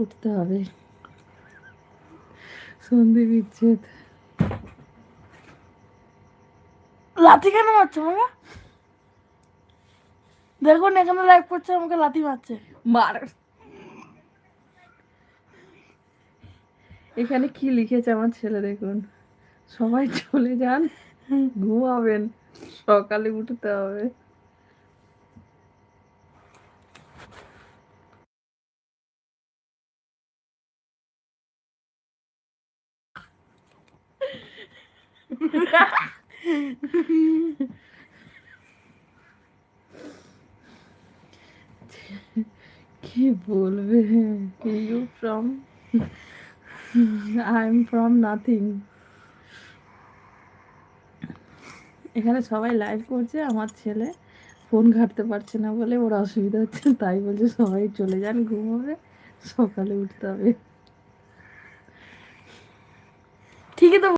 উঠতে হবে, সন্ধি বিচ্ছেদ। লাথি কেন মারছো আমাকে? দেখুন এখানে লাইভ করছে, আমাকে লাথি মারছে। মার। এখানে কি লিখেছে আমার ছেলে দেখুন, সবাই চলে যান, ঘুমাবেন, সকালে উঠতে হবে। কি বলবে, you from, I am from nothing. এখানে সবাই লাইভ করছে, আমার ছেলে ফোন ঘাঁটতে পারছে না বলে ওর অসুবিধা হচ্ছে, তাই বলছে সবাই চলে যান, ঘুমোবে, সকালে উঠতে হবে। ঠিকই তো